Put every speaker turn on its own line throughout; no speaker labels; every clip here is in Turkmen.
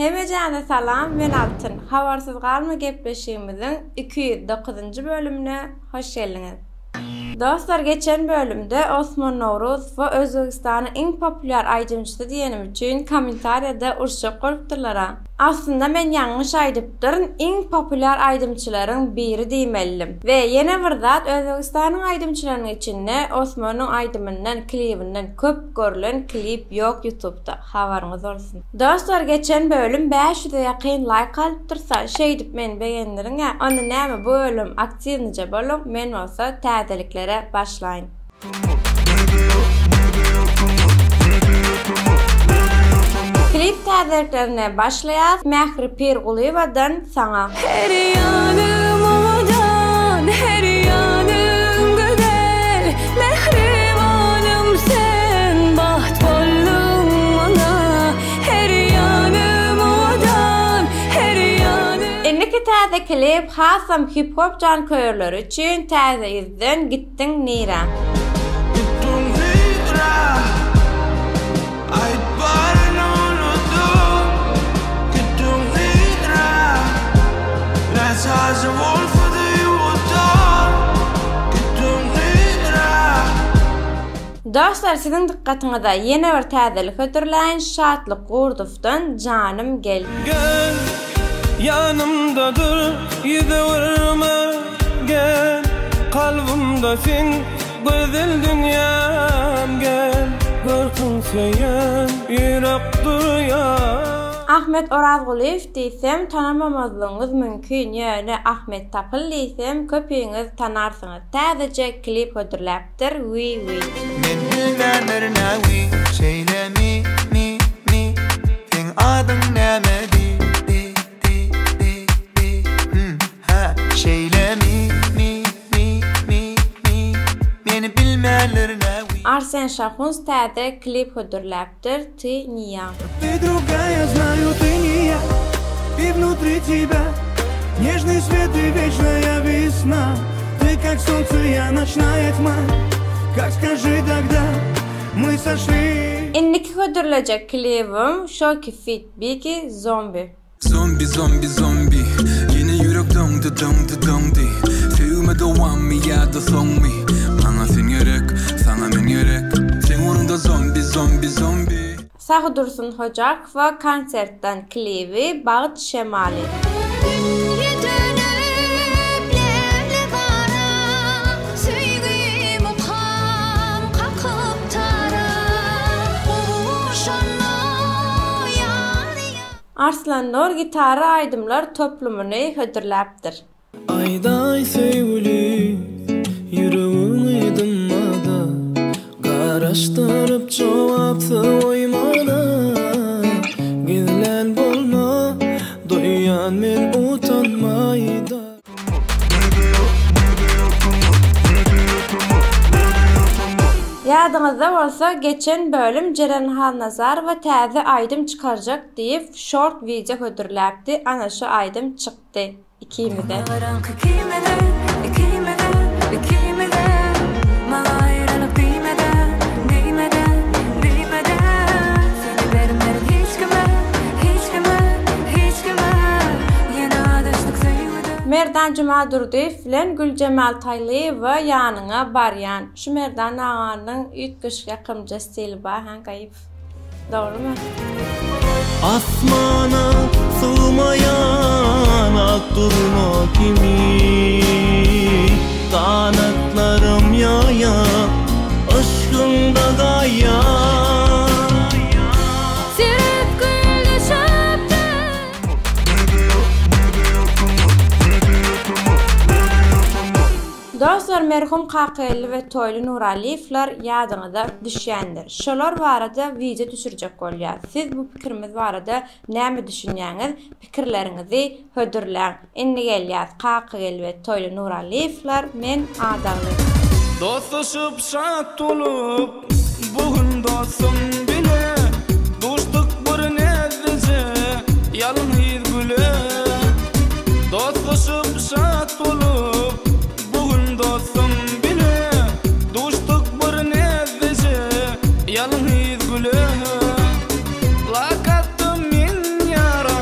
Hemejane salam, men Altın. Habarsız galma gepleşigimizin 209. bölümüne hoş geldiniz. Dostlar, geçen bölümde Osman Novruz ve Özbekistan'ın en popüler aydımçısı diyenim üçün kommentariyada urşup korkturlara. Aslında men yanlış aydıptırın, en popüler aydımçıların biri diýmelim. Ve yine bir zat Özbekistan'ın aydımçılarının içinde Osman'ın aydımından, klibinden köp görülen klip yok YouTube'da. Havarınız olsun. Dostlar, geçen bölüm 500'e yakın like alıptırsa dip men beğenirin ya. Onu näme bu bölüm aktivnice bölüm men olsa täzeliklere başlayın. Klip täzeliklerine başlayat. Mehri Pirguliyeva'dan Saňa.
Her yanım ovadan, her yanım güzel. Mehribanım sen, baht boldun bana. Her yanım ovadan, her yanım.
Indiki täze klip hasam hip hop janköýerleri üçin täze izden gittin nira. Dostlar, sizin dikkatinize yeni bir täzelik ötürläýin. Şatlyk Gurdow'dan Canım Gel.
Gel, yanımda dur, yüze vurma. Gel, kalbimde sen, güzel dünyam. Gel, korkun söyleyen, yürek duruyor.
Ahmet Orazguliyev diýsem tanamamazlygyňyz mümkin. Ýöne Ahmet Tapyl diýsem köpüňiz tanarsyňyz. Täzece klip ödürläpdir. Oui.
Men bilmänler näwi şeýlemi mi sen adyň näme di ha şeýlemi mi meni bilmänler näwi.
Arsen Şahuns täze klip ödürläpdir. Ty niýa?
Ты другая, знаю, ты не я. И внутри тебя нежный свет и вечная весна. Ты как солнце, я ночная тьма. Как скажи тогда, мы сошли.
Indiki ödürlejek klibim şoki fit biki Zombi.
Zombi, zombi, zombi. Yine yürek döndü. Sevme doğan mi ya da son mi? Bana sen gerek, sana men gerek. Sen orunda zombi, zombi, zombi.
Sahy Dursun Hocak ve konsertden klibi Bağıt Şemali.
Dünya dönüp levle bara. Süýgüm upam kakıp tara. Uşanma yani.
Arslan Nur gitara aydımlar toplumunu hödürläpdir.
Ayday sevgili, yüreğim ydınmada. Garaştırıp cevapsız oymada. Gizlen bolma, doyan men utanmayda.
Ýadyňyzda bolsa geçen bölüm Ceren Halnazar we täze aydym çykarjak diýip short video hödürläpdi. Ana şu aydym çykdy. İkimize.
Karanlık ikimeden. Mala ayrılıp değmeden. Seni vermem hiç kime. Yine adaşlık sevmeden.
Merdan Cuma Durdiýew bilen Gülcemal Taýlyeva ýanyňa barýan. Şu Merdan aganyň üýtgüş ýakymja stili bar, han gaýyp. Dogrymy?
Asmana sığmayan ak durma kimi. Kanatlarım yaya, aşkında gaya.
Sirip gülge şaptı.
Dostlar, merhum Kakely we Toýly Nuraliýewler ýadyňyza düşýändir. Şolar barada video düşürjek bolýar. Siz bu pikirimiz barada näme düşünýäňiz? Pikirleriňizi hödürläň. Indi gelýär Kakely we Toýly Nuraliýewler men adagly.
Dostlaşıp şat olup, bugün dostum bile. Dostluk bir nezlece, yalnız güle. Dostlaşıp şat olup, bugün dostum bile. Dostluk bir nezlece, yalnız güle. Plakattım min yara.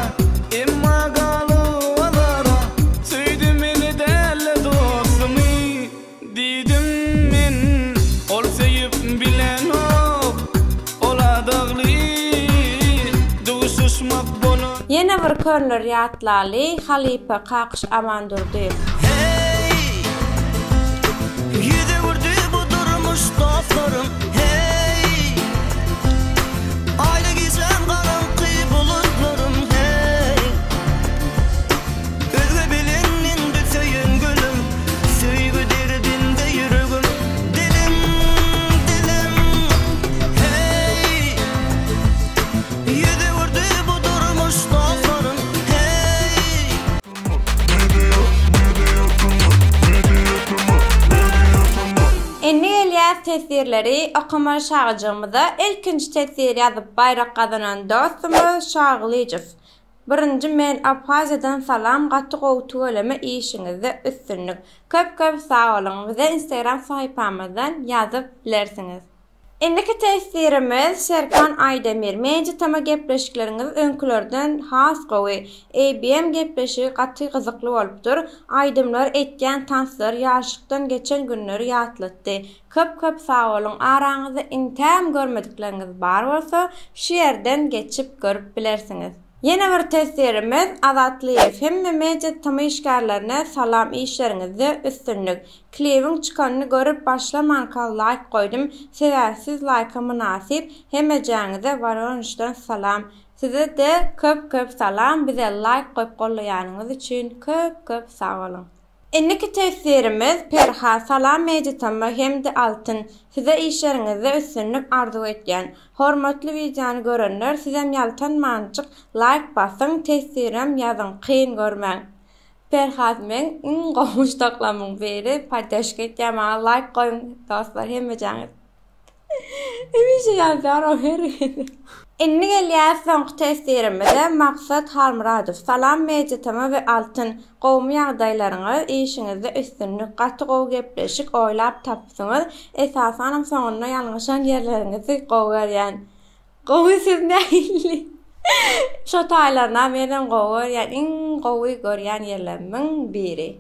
Yine bir könler yatlali Halipe Kakış Amandurdiyev.
Hey, yüze vurdu bu durmuş dostlarım. Hey, ayda gizem karanlık bulutlarım. Hey, özge bilinindi söyün gülüm, söygü derdinde yürügüm. Dilim, dilim. Hey, yüze vurdu bu durmuş dostlarım. Hey.
Enni Elyas tesirleri okuma şağıcımızda ilkinci tesir yazıp bayrak kazanan dostumuz Şağılıcıf. Birinci men Apazya'dan salam gatı qowtu öleme işinizde üstünlük. Köp sağ olun. Bize Instagram sayfamızdan yazıp bilersiniz. Indiki tesirimiz Serkan Aydemir. Mence tama gepleşikleriniz önkülörden has gowy. ABM gepleşi gatı kızıklı olupdur. Aydımlar etken tanslar yaşıktan geçen günleri yatlatdı. Köp sağ olun. Aranızda intam görmedikleriniz bar olsa şu yerden geçip görüp bilersiniz. Yine bir tesirimiz Azatlıyev. Hem mece tama işgarlarına salam işlerinizi üstünlük. Klivin çıkanını görüp başlaman kal like koydum. Seversiz like'a münasip. Hem eceğinize varonuştan salam. Size de köp salam. Bize like koyup kollayanınız için köp sağ olun. Inniki tesirimiz Perha salam mecitama hem de altın. Size işlerinize üstünlük arzu etken. Hormatly videonu görenler sizem yaltan mancık like basın, tesirim yazın, kıyın görmen. Perhat men in qomuş toklamın beri paydaşk etken, like koyun dostlar hem eceğiniz. Bir şey yazar o her. Inni Elyas sonqı tesirimizde Maksat Halmuradov salam mecitama ve altın qowmy ýagdaýlaryňy işiňizde üstünlük gatı gow gepleşik oýlap tapsyňyz. Esasanam soňuna ýalňyşan ýerleriňizi gowgarýan. Gowy siz nähili? Şo taýlarna menen gowy ýani iň gowy görýän ýerlerimin biri.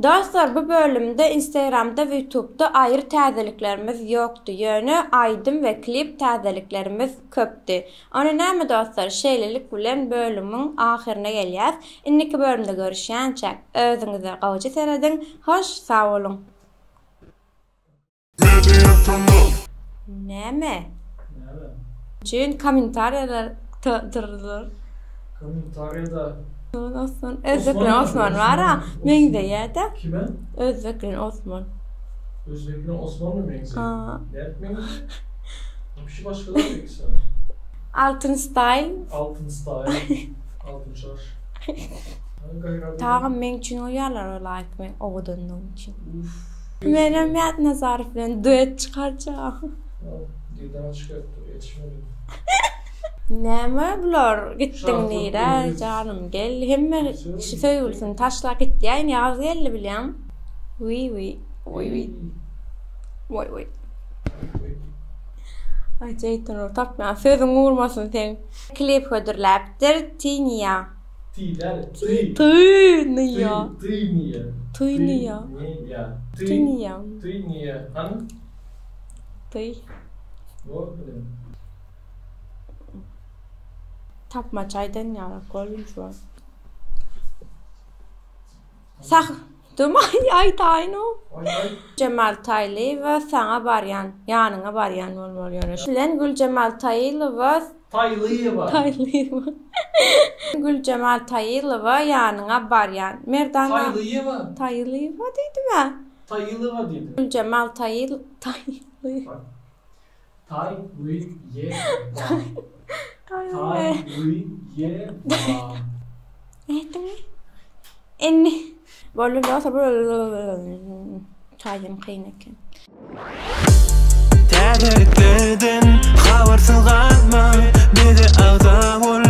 Dostlar, bu bölümde Instagram'da ve YouTube'da ayrı täzeliklerimiz yoktu. Yönü aydın ve klip täzeliklerimiz köptü. Onu näme dostlar, şeýlelik bilen bölümün ahirine gelýäs. Inniki bölümde görüşýänçä özüňize gowjy seredin. Hoş, sağ olun. Näme? Çün komentarlar tırdır.
Komentarda
Özbeklen Osman var ha, men de ýerde.
kime?
Özbeklen Osman.
Özbeklen Osman mı benziyor?
Aa.
Ne etmeyin? Bir şey başkaları da ikisi.
Altın style.
Altın style. Altın çar.
Tağım men üçin oýarlar o like men oğudunun için. Menem ýat Nazarov bilen duet çıkarjak.
Dilden çıkarttı, yetişmedi.
Näme bular gitdiň nire canım gel hemme söýülsün taşlap gitdi ýa ýaz geldi bilýän. Oui. Ajaytyn tapma sözüň uğurmasyn sen. Klip hödürläpdir Tinia.
Tiler.
Tinia.
Hani?
Ty.
Yok bilen.
Tapma çaydan ýara golmuşlar. Sağ, dumay aytaýyn o. Cemal Taylıyev sana barýan, ýanyňa barýan bolmaly ýöne. Bilen Gül Cemal Taylıyev. Gül Cemal Taylıyev ýanyňa barýan. Merdana Taylıyev diýdimi?
Taylıyev diýdi.
Gül Cemal Taylıyev. Enni böyle olsa böyle çayım kıynakken.
Täzeliklerden habarsyz galma, bizi agza bol.